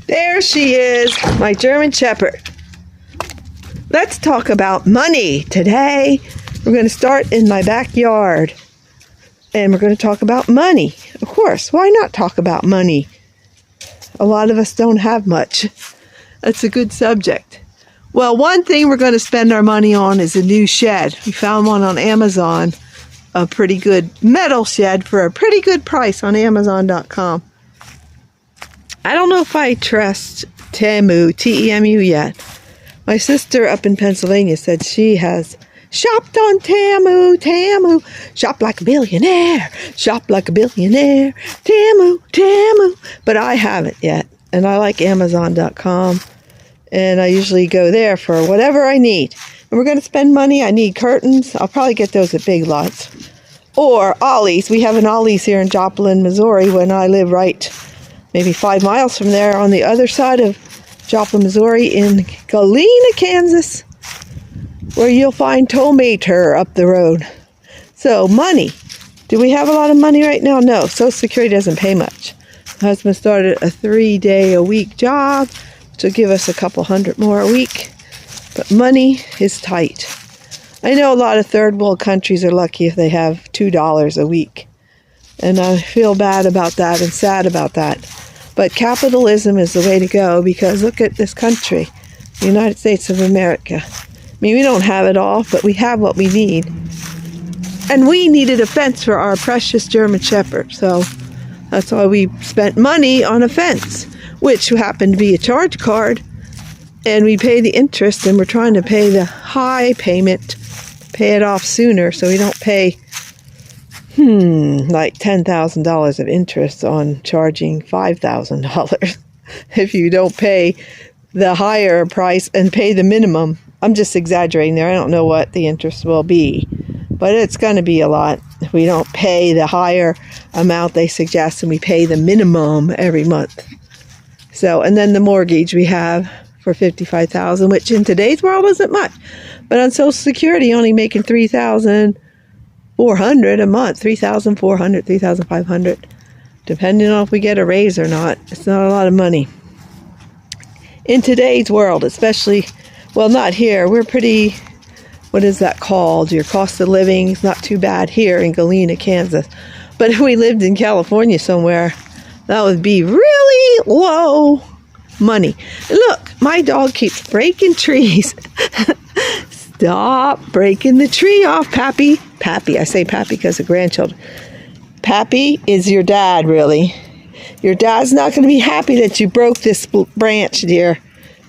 There she is, my German Shepherd. Let's talk about money today. We're going to start in my backyard. And we're going to talk about money. Of course, why not talk about money? A lot of us don't have much. That's a good subject. Well, one thing we're going to spend our money on is a new shed. We found one on Amazon. A pretty good metal shed for a pretty good price on Amazon.com. I don't know if I trust Temu, T-E-M-U yet. My sister up in Pennsylvania said she has shopped on Temu. Shop like a billionaire. Shop like a billionaire. Temu. But I haven't yet. And I like Amazon.com. And I usually go there for whatever I need. And we're going to spend money. I need curtains. I'll probably get those at Big Lots. Or Ollie's. We have an Ollie's here in Joplin, Missouri, when I live right maybe 5 miles from there on the other side of Joplin, Missouri, in Galena, Kansas, where you'll find Tomater up the road. So, money. Do we have a lot of money right now? No. Social Security doesn't pay much. My husband started a 3-day-a-week job, which will give us a couple hundred more a week. But money is tight. I know a lot of third world countries are lucky if they have $2 a week. And I feel bad about that and sad about that. But capitalism is the way to go, because look at this country, the United States of America. I mean, we don't have it all, but we have what we need. And we needed a fence for our precious German Shepherd. So that's why we spent money on a fence, which happened to be a charge card. And we pay the interest, and we're trying to pay the high payment, pay it off sooner so we don't pay like $10,000 of interest on charging $5,000 if you don't pay the higher price and pay the minimum. I'm just exaggerating there. I don't know what the interest will be, but it's going to be a lot if we don't pay the higher amount they suggest and we pay the minimum every month. So, and then the mortgage we have for $55,000, which in today's world isn't much, but on Social Security only making $3,400 a month, $3,400, $3,500, depending on if we get a raise or not. It's not a lot of money. In today's world, especially, well, not here. We're pretty, what is that called? Your cost of living is not too bad here in Galena, Kansas. But if we lived in California somewhere, that would be really low money. Look, my dog keeps breaking trees. Stop breaking the tree off, Pappy. Pappy, I say Pappy because of grandchildren. Pappy is your dad, really. Your dad's not going to be happy that you broke this branch, dear.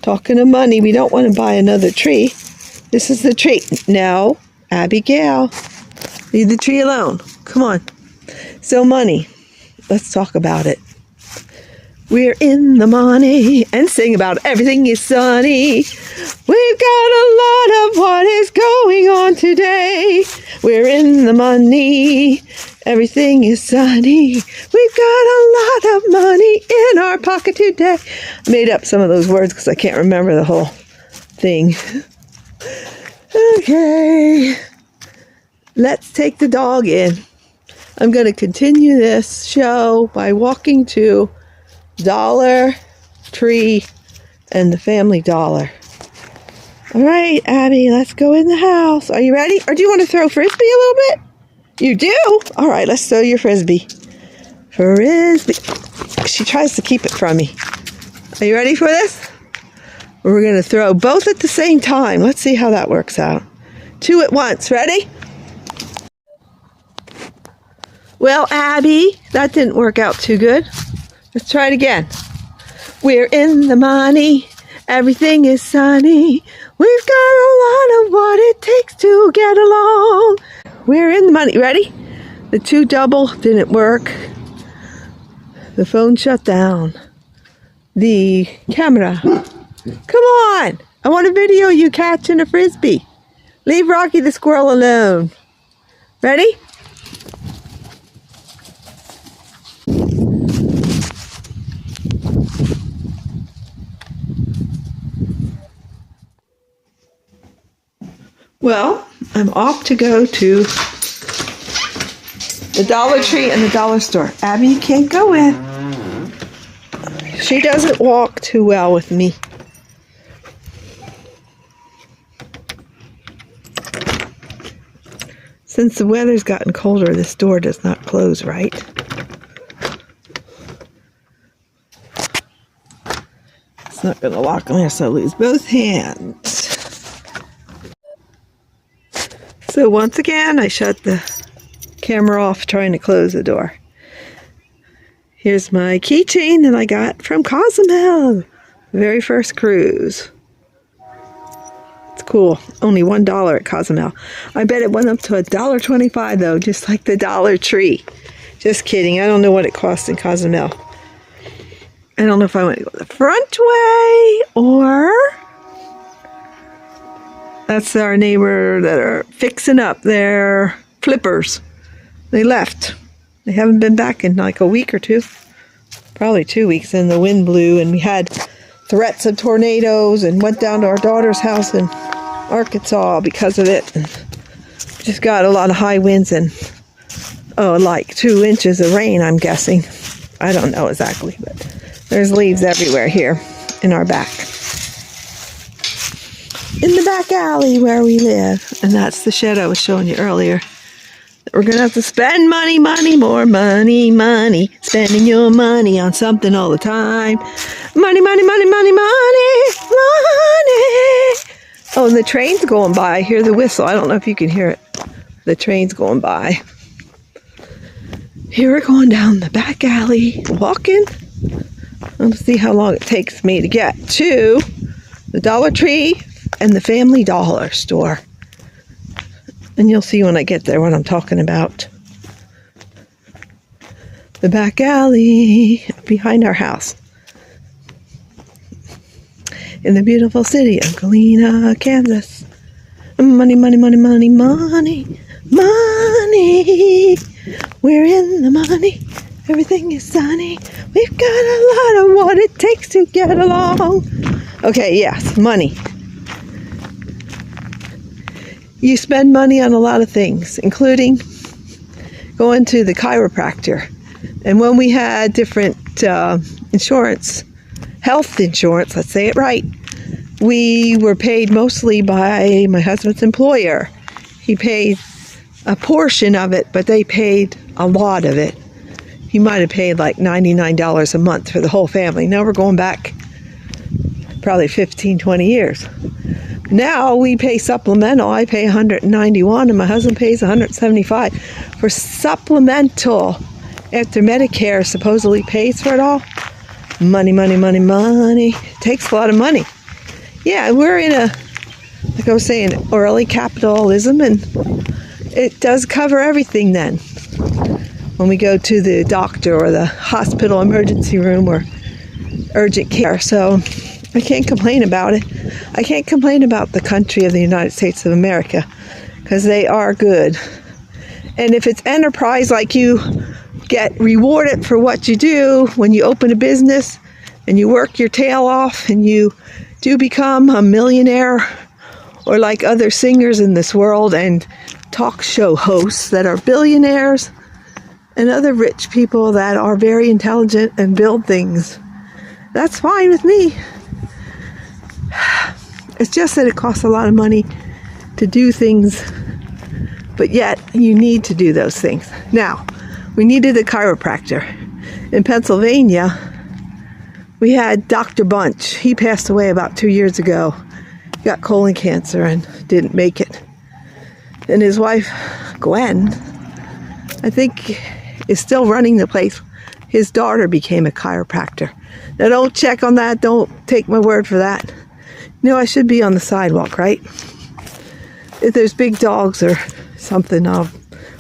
Talking of money, we don't want to buy another tree. This is the tree. No, Abigail, leave the tree alone. Come on. So money. Let's talk about it. We're in the money and sing about everything is sunny. We've got a lot of what is going on today. We're in the money. Everything is sunny. We've got a lot of money in our pocket today. I made up some of those words because I can't remember the whole thing. Okay. Let's take the dog in. I'm going to continue this show by walking to Dollar Tree and the Family Dollar. All right, Abby, let's go in the house. Are you ready? Or do you want to throw Frisbee a little bit? You do? All right, let's throw your Frisbee. Frisbee. She tries to keep it from me. Are you ready for this? We're going to throw both at the same time. Let's see how that works out. 2 at once. Ready? Well, Abby, that didn't work out too good. Let's try it again. We're in the money. Everything is sunny. We've got a lot of what it takes to get along. We're in the money. Ready? The 2 double didn't work. The phone shut down. The camera. Come on. I want to video you catching a Frisbee. Leave Rocky the squirrel alone. Ready? Well, I'm off to go to the Dollar Tree and the dollar store. Abby, you can't go in. She doesn't walk too well with me. Since the weather's gotten colder, this door does not close right. It's not going to lock unless I lose both hands. So once again, I shut the camera off trying to close the door. Here's my keychain that I got from Cozumel, the very first cruise. It's cool. Only $1 at Cozumel. I bet it went up to $1.25 though, just like the Dollar Tree. Just kidding. I don't know what it costs in Cozumel. I don't know if I want to go the front way or that's our neighbor that are fixing up their flippers. They left. They haven't been back in like a week or two. Probably 2 weeks, and the wind blew and we had threats of tornadoes and went down to our daughter's house in Arkansas because of it. And just got a lot of high winds and like 2 inches of rain, I'm guessing. I don't know exactly, but there's leaves everywhere here in our back. In the back alley where we live. And that's the shed I was showing you earlier. We're going to have to spend money, more money. Spending your money on something all the time. Money. Oh, and the train's going by. I hear the whistle. I don't know if you can hear it. The train's going by. Here we're going down the back alley, walking. Let's see how long it takes me to get to the Dollar Tree and the Family Dollar store. And you'll see when I get there what I'm talking about. The back alley behind our house. In the beautiful city of Galena, Kansas. Money. We're in the money. Everything is sunny. We've got a lot of what it takes to get along. Okay, yes, money. You spend money on a lot of things, including going to the chiropractor. And when we had different insurance, health insurance, let's say it right, we were paid mostly by my husband's employer. He paid a portion of it, but they paid a lot of it. He might have paid like $99 a month for the whole family. Now we're going back probably 15, 20 years. Now we pay supplemental. I pay $191 and my husband pays $175 for supplemental after Medicare supposedly pays for it all. Money. It takes a lot of money. Yeah, we're in a, like I was saying, early capitalism, and it does cover everything then. When we go to the doctor or the hospital emergency room or urgent care. So I can't complain about it. I can't complain about the country of the United States of America because they are good. And if it's enterprise, like you get rewarded for what you do when you open a business and you work your tail off and you do become a millionaire, or like other singers in this world and talk show hosts that are billionaires and other rich people that are very intelligent and build things, that's fine with me. It's just that it costs a lot of money to do things, but yet you need to do those things. Now, we needed a chiropractor. In Pennsylvania, we had Dr. Bunch. He passed away about 2 years ago. He got colon cancer and didn't make it. And his wife, Gwen, I think is still running the place. His daughter became a chiropractor. Now don't check on that. Don't take my word for that. No, I should be on the sidewalk, right? If there's big dogs or something, well,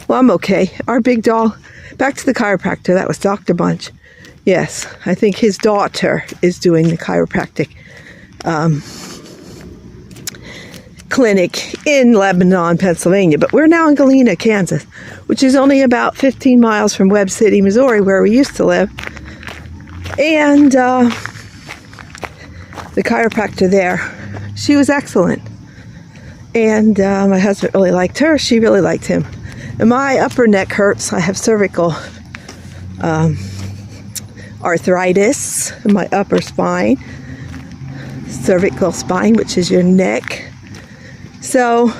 I'm okay. Our big dog, back to the chiropractor, that was Dr. Bunch. Yes, I think his daughter is doing the chiropractic clinic in Lebanon, Pennsylvania. But we're now in Galena, Kansas, which is only about 15 miles from Webb City, Missouri, where we used to live. And the chiropractor there, she was excellent. And my husband really liked her. She really liked him. And my upper neck hurts. I have cervical arthritis in my upper spine, cervical spine, which is your neck. So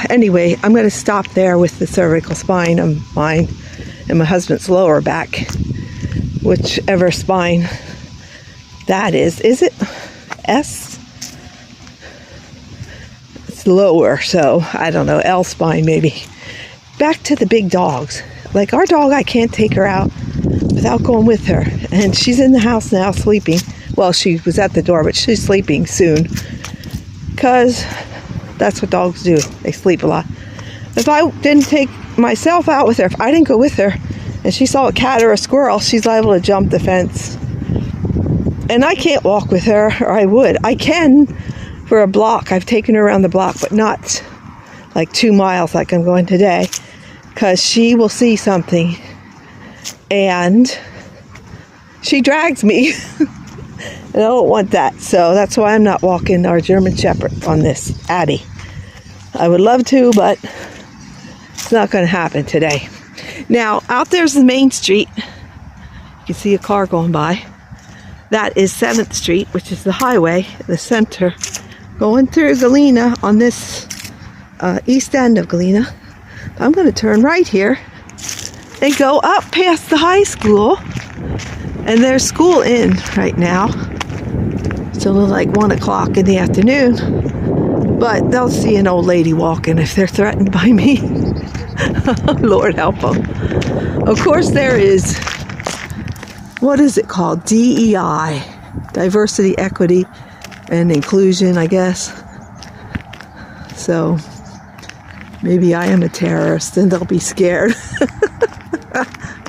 anyway, I'm going to stop there with the cervical spine of mine and my husband's lower back, whichever spine that is. Is it S? It's lower, so I don't know, L spine maybe. Back to the big dogs. Like our dog, I can't take her out without going with her. And she's in the house now sleeping. Well, she was at the door, but she's sleeping soon. Because that's what dogs do. They sleep a lot. If I didn't take myself out with her, if I didn't go with her, and she saw a cat or a squirrel, she's liable to jump the fence. And I can't walk with her, or I would. I can for a block. I've taken her around the block, but not like 2 miles like I'm going today. Because she will see something and she drags me. And I don't want that. So that's why I'm not walking our German Shepherd on this Addie. I would love to, but it's not going to happen today. Now, out there's the main street. You can see a car going by. That is 7th Street, which is the highway, the center, going through Galena on this east end of Galena. I'm going to turn right here and go up past the high school. And there's school in right now. It's only like 1 o'clock in the afternoon. But they'll see an old lady walking if they're threatened by me. Lord help them. Of course there is, what is it called? DEI. Diversity, Equity, and Inclusion, I guess. So maybe I am a terrorist and they'll be scared.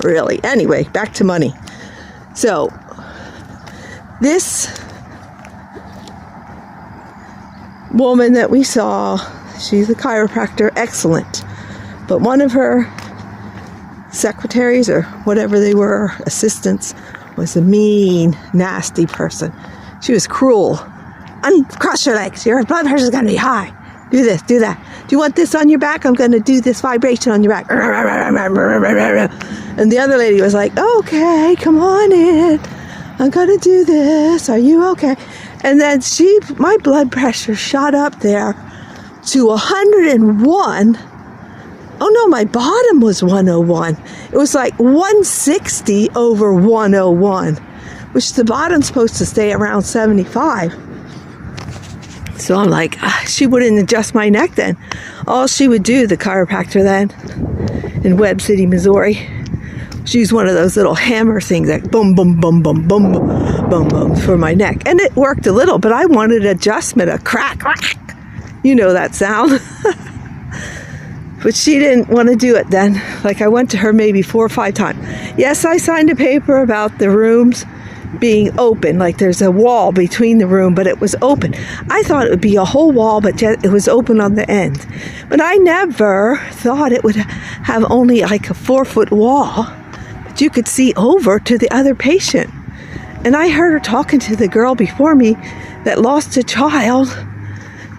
Really. Anyway, back to money. So, this woman that we saw, she's a chiropractor, excellent. But one of her secretaries, or whatever they were, assistants, was a mean, nasty person. She was cruel. Uncross your legs. Your blood pressure is going to be high. Do this, do that. Do you want this on your back? I'm going to do this vibration on your back. And the other lady was like, okay, come on in. I'm going to do this. Are you okay? And then my blood pressure shot up there to 101. Oh no, my bottom was 101. It was like 160 over 101, which the bottom's supposed to stay around 75. So I'm like, she wouldn't adjust my neck then. All she would do, the chiropractor then, in Webb City, Missouri, she used one of those little hammer things, like boom, boom, boom, boom, boom, boom, boom, boom, for my neck. And it worked a little, but I wanted adjustment, a crack, crack. You know that sound. But she didn't want to do it then. Like I went to her maybe 4 or 5 times. Yes, I signed a paper about the rooms being open, like there's a wall between the room, but it was open. I thought it would be a whole wall, but it was open on the end. But I never thought it would have only like a 4-foot wall, but you could see over to the other patient. And I heard her talking to the girl before me that lost a child,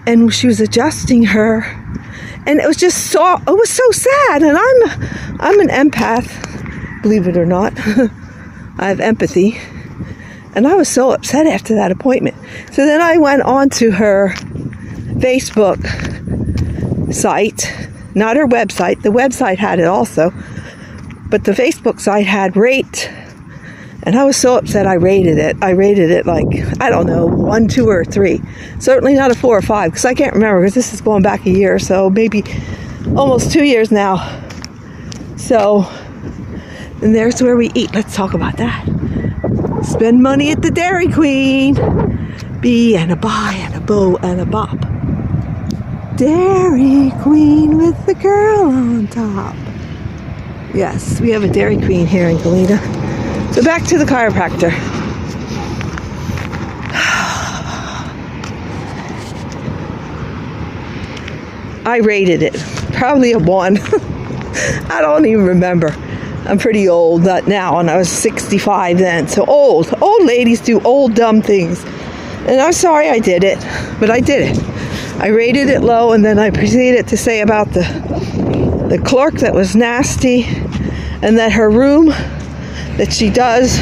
and she was adjusting her, and it was just so, it was so sad. And I'm an empath, believe it or not. I have empathy. And I was so upset after that appointment. So then I went on to her Facebook site, not her website. The website had it also, but the Facebook site had rate. And I was so upset I rated it. I rated it like, I don't know, 1, 2, or 3. Certainly not a 4 or 5, because I can't remember, because this is going back a year, so maybe almost 2 years now. So, and there's where we eat. Let's talk about that. Spend money at the Dairy Queen. B and a buy and a bow and a bop. Dairy Queen with the girl on top. Yes, we have a Dairy Queen here in Galena. So back to the chiropractor. I rated it. Probably a 1. I don't even remember. I'm pretty old now, and I was 65 then. So old. Old ladies do old dumb things. And I'm sorry I did it, but I did it. I rated it low, and then I proceeded to say about the clerk that was nasty, and that her room that she does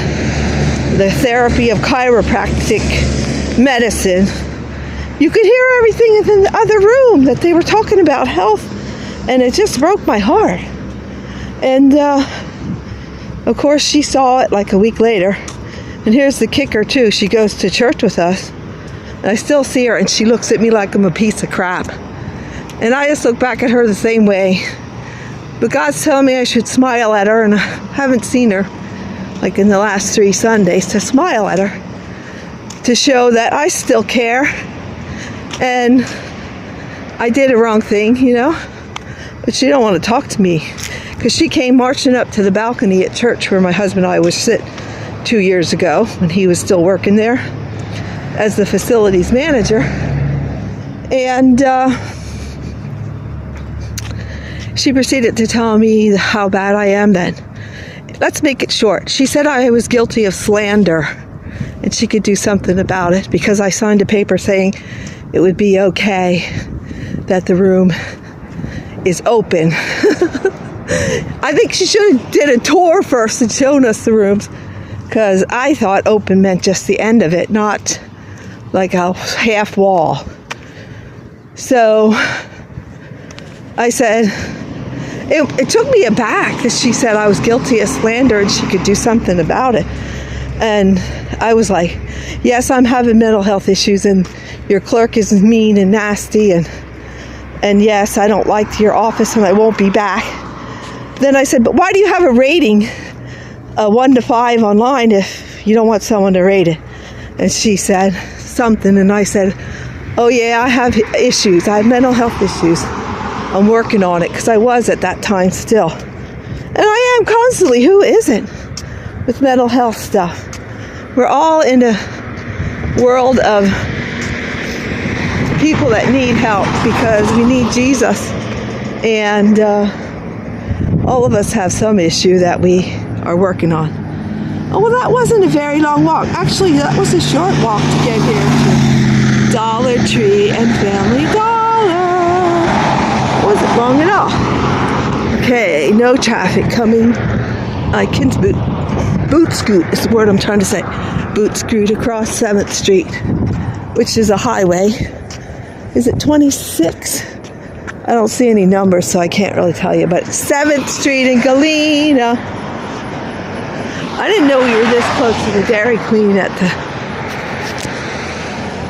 the therapy of chiropractic medicine, you could hear everything in the other room that they were talking about health, and it just broke my heart. And of course she saw it like a week later. And here's the kicker too, she goes to church with us, and I still see her, and she looks at me like I'm a piece of crap. And I just look back at her the same way. But God's telling me I should smile at her, and I haven't seen her like in the last 3 Sundays to smile at her, to show that I still care. And I did a wrong thing, you know, but she don't want to talk to me, because she came marching up to the balcony at church where my husband and I would sit 2 years ago when he was still working there as the facilities manager. And she proceeded to tell me how bad I am then. Let's make it short. She said I was guilty of slander and she could do something about it because I signed a paper saying it would be okay that the room is open. I think she should have did a tour first and shown us the rooms, because I thought open meant just the end of it, not like a half wall. So I said, it took me aback that she said I was guilty of slander and she could do something about it. And I was like, yes, I'm having mental health issues, and your clerk is mean and nasty, and yes, I don't like your office and I won't be back. Then I said, but why do you have a rating, 1 to 5 online, if you don't want someone to rate it? And she said something, and I said, oh yeah, I have issues. I have mental health issues. I'm working on it, because I was at that time still. And I am constantly. Who isn't with mental health stuff? We're all in a world of people that need help because we need Jesus. And all of us have some issue that we are working on. Oh, well, that wasn't a very long walk. Actually, that was a short walk to get here to Dollar Tree and Family Dollar. It wasn't long at all. Okay, no traffic coming. I can boot scoot is the word I'm trying to say. Boot scoot across 7th Street, which is a highway. Is it 26? I don't see any numbers, so I can't really tell you, but 7th Street in Galena. I didn't know we were this close to the Dairy Queen at the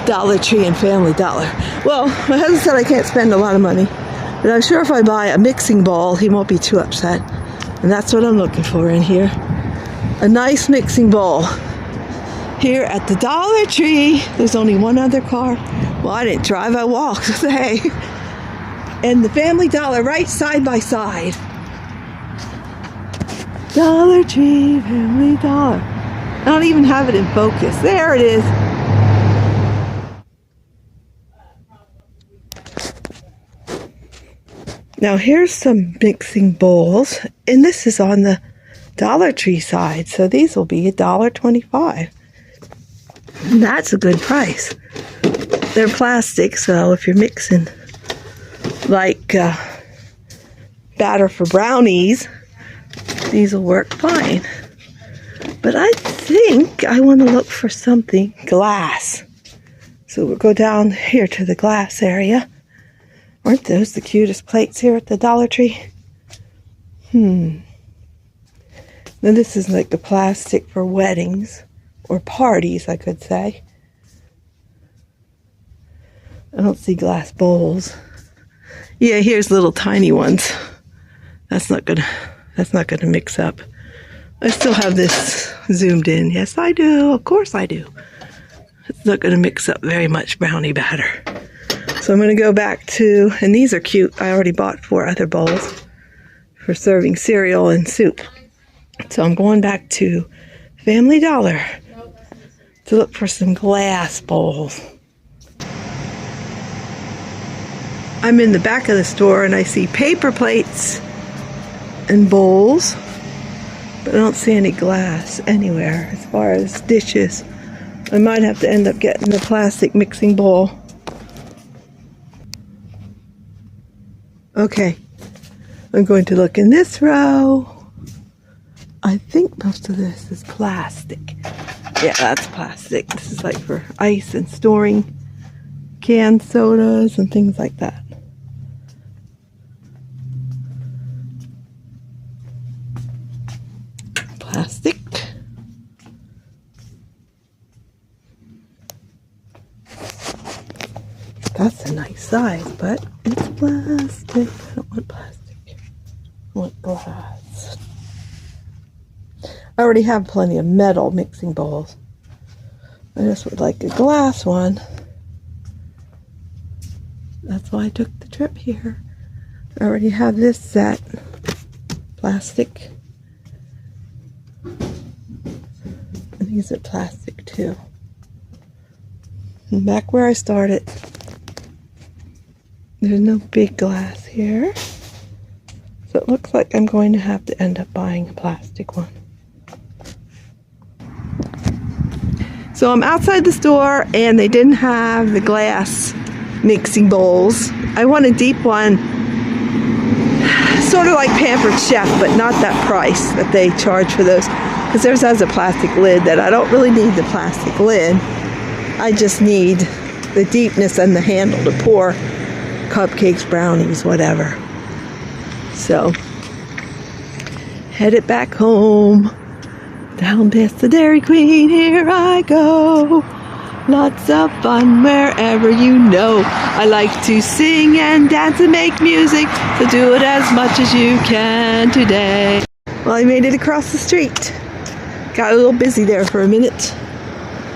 Dollar Tree and Family Dollar. Well, my husband said I can't spend a lot of money, but I'm sure if I buy a mixing bowl, he won't be too upset. And that's what I'm looking for in here. A nice mixing bowl. Here at the Dollar Tree, there's only one other car. Well, I didn't drive, I walked. Hey. And the Family Dollar right side by side. Dollar Tree, Family Dollar. I don't even have it in focus. There it is. Now here's some mixing bowls, and this is on the Dollar Tree side, so these will be $1.25. And that's a good price. They're plastic, so if you're mixing like batter for brownies, these will work fine. But I think I want to look for something glass. So we'll go down here to the glass area. Aren't those the cutest plates here at the Dollar Tree? Now this is like the plastic for weddings or parties, I could say. I don't see glass bowls. Yeah, here's little tiny ones. That's not gonna mix up. I still have this zoomed in. Yes, I do. Of course I do. It's not gonna mix up very much brownie batter. So I'm gonna go back to, and these are cute. I already bought 4 other bowls for serving cereal and soup. So I'm going back to Family Dollar to look for some glass bowls. I'm in the back of the store and I see paper plates and bowls, but I don't see any glass anywhere as far as dishes. I might have to end up getting the plastic mixing bowl. Okay, I'm going to look in this row. I think most of this is plastic. Yeah, that's plastic. This is like for ice and storing canned sodas and things like that. Plastic. That's a nice size, but it's plastic. I don't want plastic. I want glass. I already have plenty of metal mixing bowls. I just would like a glass one. That's why I took the trip here. I already have this set. Plastic. And these are plastic too. And back where I started. There's no big glass here. So it looks like I'm going to have to end up buying a plastic one. So I'm outside the store and they didn't have the glass mixing bowls. I want a deep one, sort of like Pampered Chef, but not that price that they charge for those, because theirs has a plastic lid that I don't really need the plastic lid. I just need the deepness and the handle to pour cupcakes, brownies, whatever. So, headed back home, down past the Dairy Queen, here I go. Lots of fun wherever you know. I like to sing and dance and make music, so do it as much as you can today. Well, I made it across the street. Got a little busy there for a minute,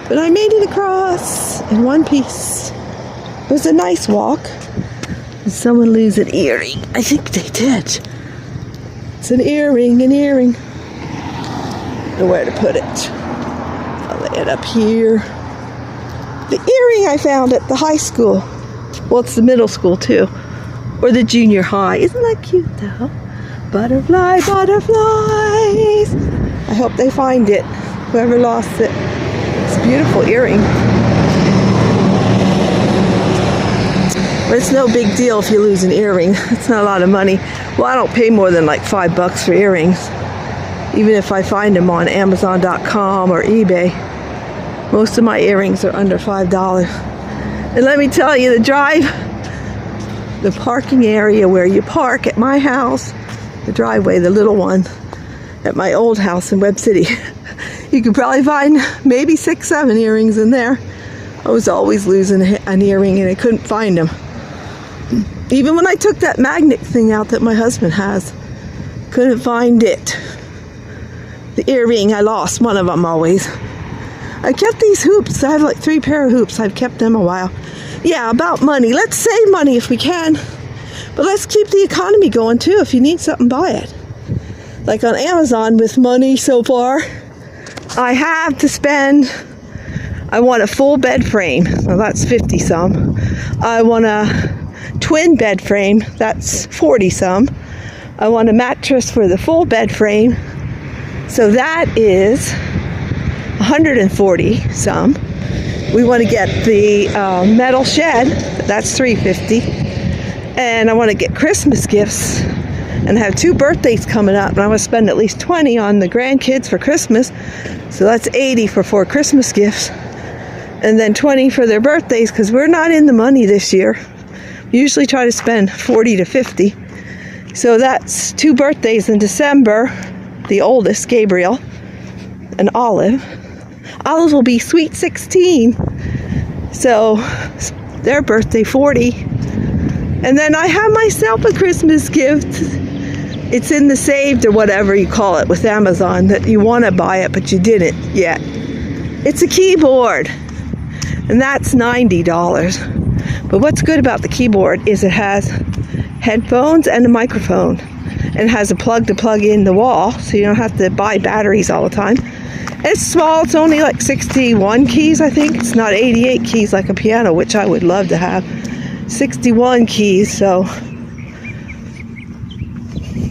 but I made it across in one piece. It was a nice walk. Did someone lose an earring? I think they did. It's an earring, an earring. I don't know where to put it. I'll lay it up here. The earring I found at the high school. Well, it's the middle school too. Or the junior high. Isn't that cute though? Butterfly, butterflies. I hope they find it. Whoever lost it. It's a beautiful earring. But it's no big deal if you lose an earring. It's not a lot of money. Well, I don't pay more than like $5 for earrings. Even if I find them on Amazon.com or eBay. Most of my earrings are under $5. And let me tell you, the drive, the parking area where you park at my house, the driveway, the little one, at my old house in Webb City, you could probably find maybe 6, 7 earrings in there. I was always losing an earring and I couldn't find them. Even when I took that magnet thing out that my husband has, couldn't find it. The earring, I lost one of them always. I kept these hoops. I have like 3 pair of hoops. I've kept them a while. Yeah, about money. Let's save money if we can. But let's keep the economy going too. If you need something, buy it. Like on Amazon with money so far, I have to spend, I want a full bed frame. Well, that's 50 some. I want a twin bed frame. That's 40 some. I want a mattress for the full bed frame. So that is 140 some. We want to get the metal shed. That's $350. And I want to get Christmas gifts and have 2 birthdays coming up. And I want to spend at least 20 on the grandkids for Christmas. So that's 80 for 4 Christmas gifts. And then 20 for their birthdays, because we're not in the money this year. We usually try to spend 40 to 50. So that's 2 birthdays in December. The oldest, Gabriel, and Olive. Olive will be sweet 16. So their birthday 40. And then I have myself a Christmas gift. It's in the saved or whatever you call it with Amazon, that you want to buy it but you didn't yet. It's a keyboard. And that's $90. But what's good about the keyboard is it has headphones and a microphone. And has a plug to plug in the wall, so you don't have to buy batteries all the time. And it's small. It's only like 61 keys, I think. It's not 88 keys like a piano, which I would love to have. 61 keys, so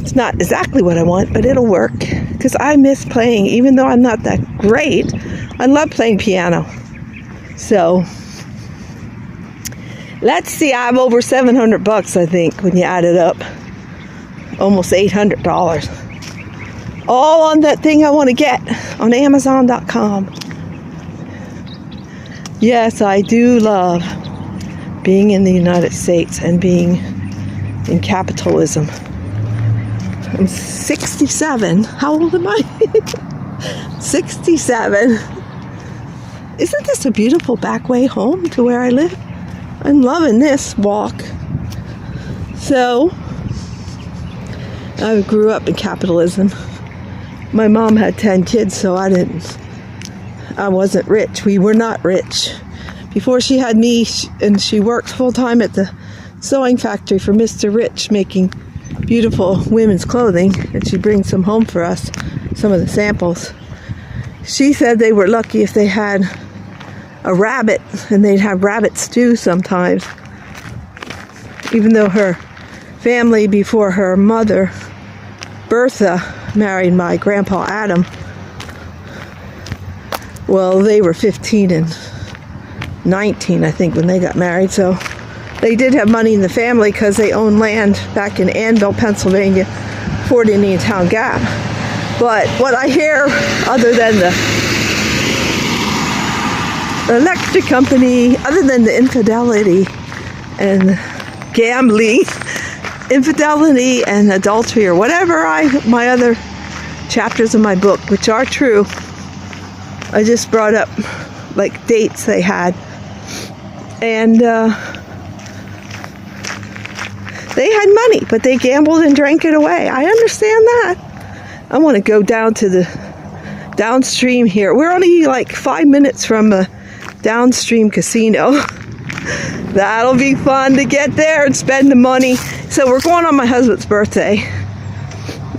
it's not exactly what I want, but it'll work. Because I miss playing, even though I'm not that great. I love playing piano. So let's see. I have over $700, I think, when you add it up. Almost $800. All on that thing I want to get on Amazon.com. Yes, I do love being in the United States and being in capitalism. I'm 67. How old am I? 67. Isn't this a beautiful back way home to where I live? I'm loving this walk. So, I grew up in capitalism. My mom had 10 kids, so I wasn't rich. We were not rich. Before she had me, and she worked full-time at the sewing factory for Mr. Rich, making beautiful women's clothing, and she brings some home for us, some of the samples. She said they were lucky if they had a rabbit, and they'd have rabbit stew sometimes. Even though her family, before her mother, Bertha, married my grandpa Adam, well, they were 15 and 19, I think, when they got married, so they did have money in the family because they owned land back in Annville, Pennsylvania, Fort Indiantown Gap. But what I hear, other than the electric company, other than the infidelity and gambling, infidelity and adultery, or whatever my other chapters of my book, which are true, I just brought up like dates they had, and they had money, but they gambled and drank it away. I understand that. I want to go down to the downstream here. We're only like 5 minutes from a downstream casino. That'll be fun to get there and spend the money. So we're going on my husband's birthday,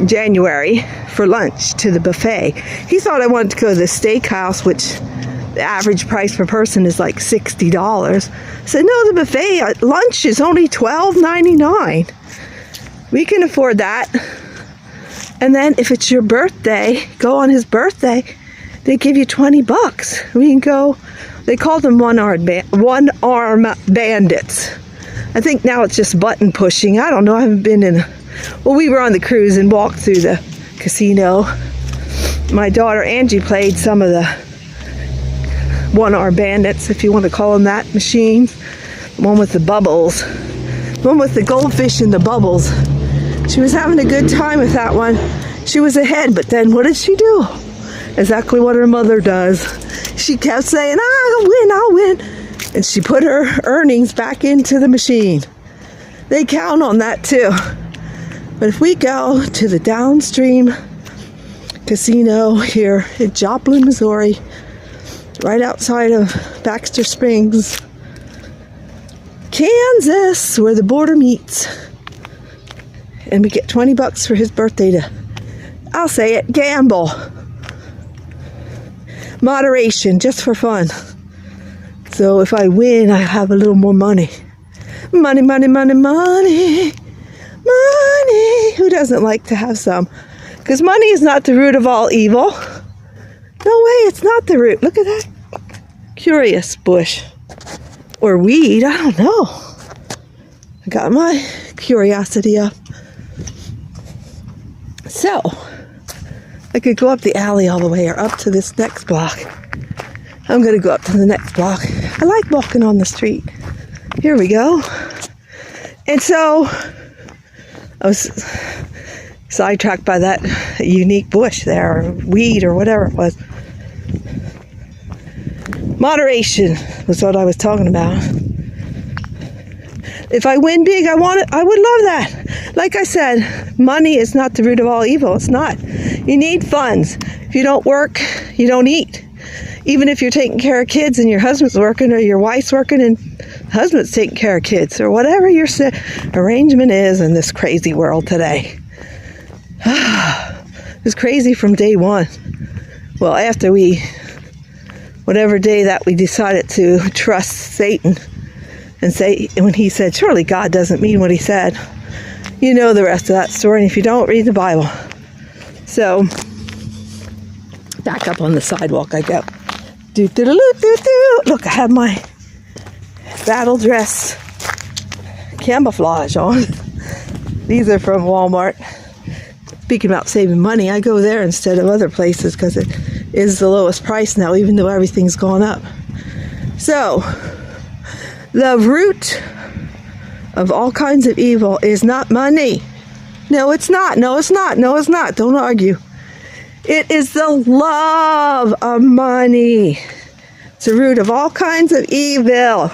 January, for lunch to the buffet. He thought I wanted to go to the steakhouse, which the average price per person is like $60. I said, no, the buffet lunch is only $12.99. We can afford that. And then if it's your birthday, go on his birthday, they give you $20. We can go. They call them one-arm bandits. I think now it's just button pushing. I don't know. I haven't been in. Well, we were on the cruise and walked through the casino. My daughter Angie played some of the one-arm bandits, if you want to call them that, machines. The one with the bubbles. The one with the goldfish in the bubbles. She was having a good time with that one. She was ahead, but then what did she do? Exactly what her mother does. She kept saying, I'll win. And she put her earnings back into the machine. They count on that too. But if we go to the downstream casino here in Joplin, Missouri, right outside of Baxter Springs, Kansas, where the border meets, and we get $20 for his birthday to, I'll say it, gamble. Moderation, just for fun. So if I win, I have a little more money. Money, money, money, money. Money. Who doesn't like to have some? Because money is not the root of all evil. No way, it's not the root. Look at that curious bush. Or weed, I don't know. I got my curiosity up. So, I could go up the alley all the way or up to this next block. I'm going to go up to the next block. I like walking on the street. Here we go. And so, I was sidetracked by that unique bush there, or weed, or whatever it was. Moderation was what I was talking about. If I win big, I would love that. Like I said, money is not the root of all evil. It's not. You need funds. If you don't work, you don't eat. Even if you're taking care of kids and your husband's working, or your wife's working and husband's taking care of kids, or whatever your arrangement is in this crazy world today. It was crazy from day one. Well, after whatever day that we decided to trust Satan and say, when he said, surely God doesn't mean what he said. You know the rest of that story, and if you don't, read the Bible. So, back up on the sidewalk I go. Look, I have my battle dress camouflage on. These are from Walmart. Speaking about saving money, I go there instead of other places because it is the lowest price now, even though everything's gone up. So, the root of all kinds of evil is not money. No, it's not. No, it's not. No, it's not. Don't argue. It is the love of money. It's the root of all kinds of evil.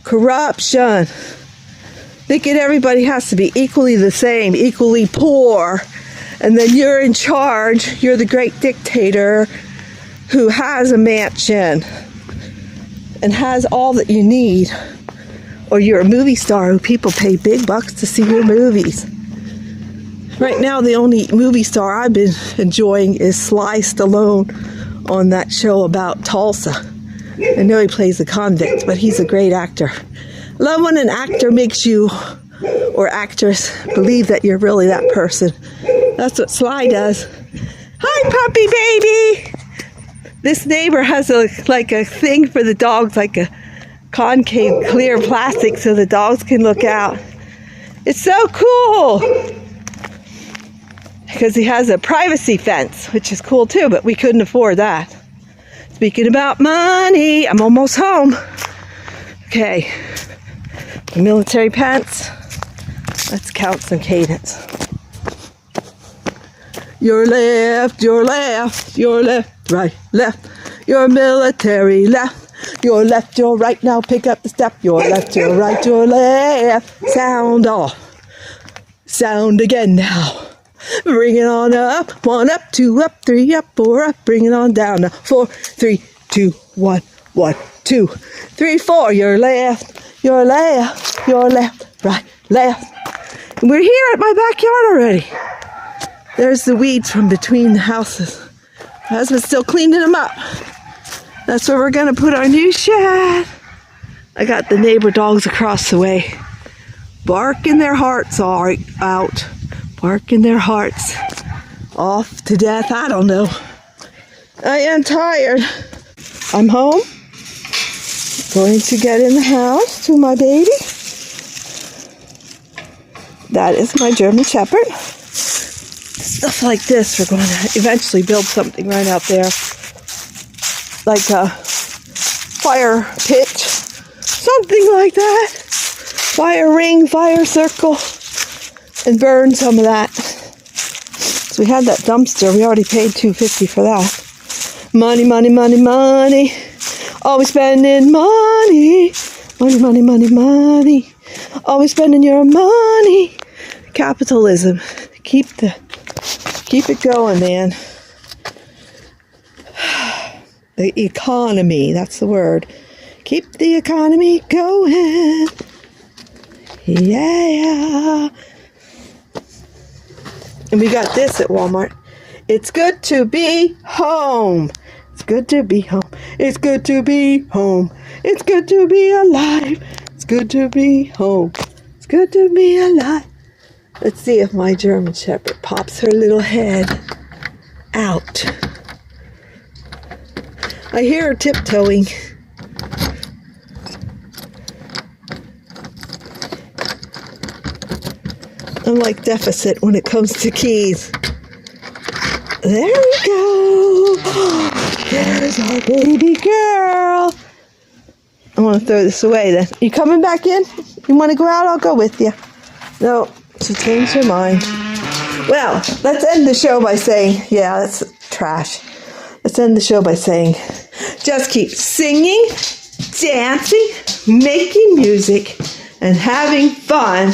Corruption. Thinking everybody has to be equally the same, equally poor. And then you're in charge. You're the great dictator who has a mansion and has all that you need. Or you're a movie star who people pay big bucks to see your movies. Right now, the only movie star I've been enjoying is Sly Stallone on that show about Tulsa. I know he plays a convict, but he's a great actor. Love when an actor makes you, or actress, believe that you're really that person. That's what Sly does. Hi, puppy baby! This neighbor has a thing for the dogs, like a concave clear plastic so the dogs can look out. It's so cool! Because he has a privacy fence, which is cool too, but we couldn't afford that. Speaking about money, I'm almost home. Okay, military pants. Let's count some cadence. Your left, your left, your left, right, left. Your military left, your left, your right. Now pick up the step. Your left, your right, your left. Sound off. Sound again now. Bring it on up. 1 up, 2 up, 3 up, 4 up. Bring it on down now. 4, 3, 2, 1, 1, 2, 3, 4. Your left, your left, your left, right, left. And we're here at my backyard already. There's the weeds from between the houses. My husband's still cleaning them up. That's where we're going to put our new shed. I got the neighbor dogs across the way, barking their hearts out. Barking their hearts off to death. I don't know. I am tired. I'm home. Going to get in the house to my baby. That is my German Shepherd. Stuff like this, we're going to eventually build something right out there. Like a fire pit. Something like that. Fire ring, fire circle. And burn some of that. So we had that dumpster. We already paid $2.50 for that. Money, money, money, money. Always spending money. Money, money, money, money. Always spending your money. Capitalism. Keep it going, man. The economy. That's the word. Keep the economy going. Yeah. And we got this at Walmart. It's good to be home. It's good to be home. It's good to be home. It's good to be alive. It's good to be home. It's good to be alive. Let's see if my German Shepherd pops her little head out. I hear her tiptoeing. I'm like deficit when it comes to keys. There we go. There's our baby girl. I want to throw this away then. You coming back in? You want to go out? I'll go with you. No, she changed her mind. Well, let's end the show by saying, yeah, that's trash. Let's end the show by saying, just keep singing, dancing, making music, and having fun.